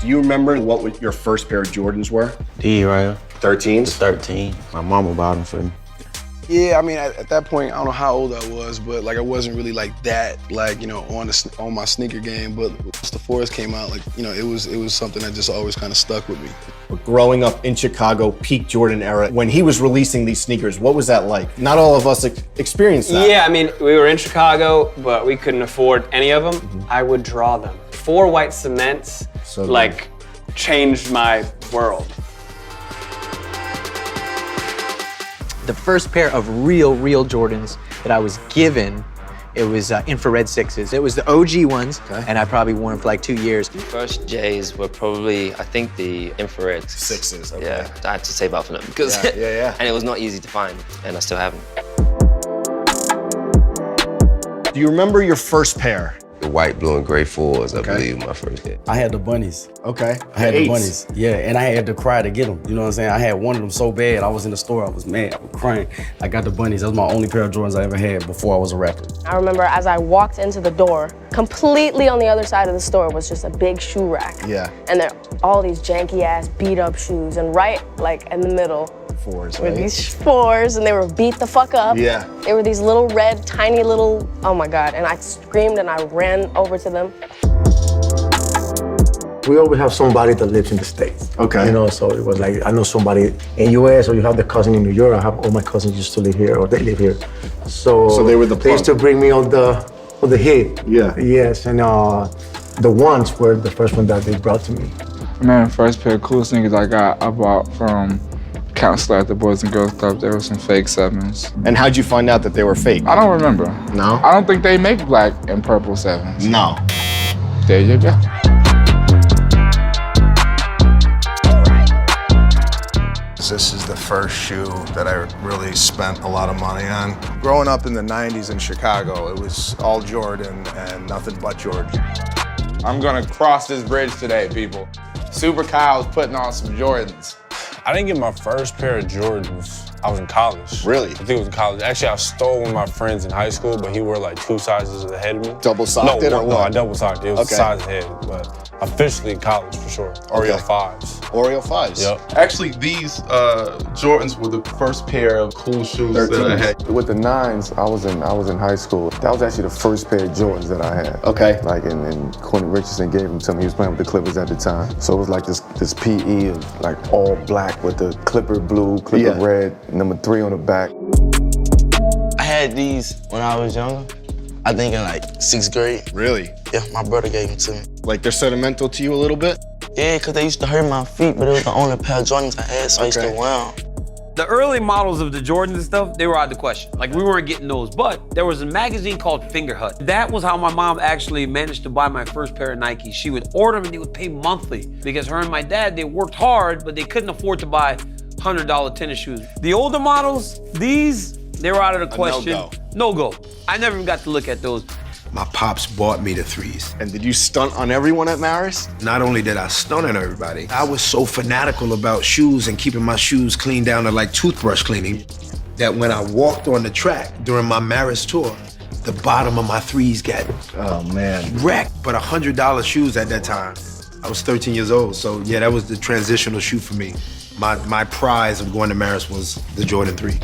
Do you remember what your first pair of Jordans were? D, right? 13s? 13. My mama bought them for me. Yeah, I mean, at that point, I don't know how old I was, but like I wasn't really like that, like, you know, on my sneaker game. But once the Forest came out, like, you know, it was something that just always kind of stuck with me. Growing up in Chicago, peak Jordan era, when he was releasing these sneakers, what was that like? Not all of us experienced that. Yeah, I mean, we were in Chicago, but we couldn't afford any of them. I would draw them. 4 white cements, like, changed my world. The first pair of real Jordans that I was given, it was infrared 6s. It was the OG ones, and I probably wore them for like 2 years. First J's were probably, I think, the infrared 6s, okay. Yeah, I had to save up for them because, and it was not easy to find, and I still haven't. Do you remember your first pair? The white, blue, and gray 4s, I believe, my first hit. I had the bunnies. Okay. I had the bunnies. Yeah, and I had to cry to get them. You know what I'm saying? I had one of them so bad. I was in the store. I was mad. I was crying. I got the bunnies. That was my only pair of Jordans I ever had before I was a rapper. I remember as I walked into the door, completely on the other side of the store was just a big shoe rack. Yeah. And there all these janky ass beat up shoes, and right like in the middle 4s, were these 4s, and they were beat the fuck up. Yeah. They were these little red, tiny little, oh my God, and I screamed and I ran over to them. We always have somebody that lives in the States. Okay. You know, so it was like, I know somebody in US, or you have the cousin in New York. I have all my cousins used to live here, or they live here. So they were the They used to bring me on the hit. Yeah. Yes, and the ones were the first one that they brought to me. Man, first pair of cool sneakers I bought from counselor at the Boys and Girls Club. There were some fake 7s. And how'd you find out that they were fake? I don't remember. No? I don't think they make black and purple 7s. No. There you go. This is the first shoe that I really spent a lot of money on. Growing up in the 90s in Chicago, it was all Jordan and nothing but Jordan. I'm gonna cross this bridge today, people. Super Kyle's putting on some Jordans. I didn't get my first pair of Jordans. I was in college. Really? I think it was in college. Actually, I stole one of my friends in high school, but he wore like 2 sizes ahead of me. Double-socked it or what? No, I double-socked it. It was a size ahead, but officially in college for sure. Oreo 5s. Oreo 5s? Yep. Actually, these Jordans were the first pair of cool shoes that I had. With the 9s, I was in high school. That was actually the first pair of Jordans that I had. Okay. Like, and Quentin Richardson gave them to me. He was playing with the Clippers at the time. So it was like this PE of like all black with the Clipper blue, Clipper red, number 3 on the back. I had these when I was younger. I think in like 6th grade. Really? Yeah, my brother gave them to me. Like they're sentimental to you a little bit? Yeah, because they used to hurt my feet, but it was the only pair of Jordans I had, so I used to wear them. The early models of the Jordans and stuff, they were out of the question. Like, we weren't getting those, but there was a magazine called Finger Hut. That was how my mom actually managed to buy my first pair of Nikes. She would order them and they would pay monthly because her and my dad, they worked hard, but they couldn't afford to buy $100 tennis shoes. The older models, these, they were out of the question. No go. I never even got to look at those. My pops bought me the 3s. And did you stunt on everyone at Maris? Not only did I stunt on everybody, I was so fanatical about shoes and keeping my shoes clean down to like toothbrush cleaning that when I walked on the track during my Maris tour, the bottom of my 3s got wrecked. But $100 shoes at that time. I was 13 years old, so yeah, that was the transitional shoe for me. My prize of going to Maris was the Jordan 3.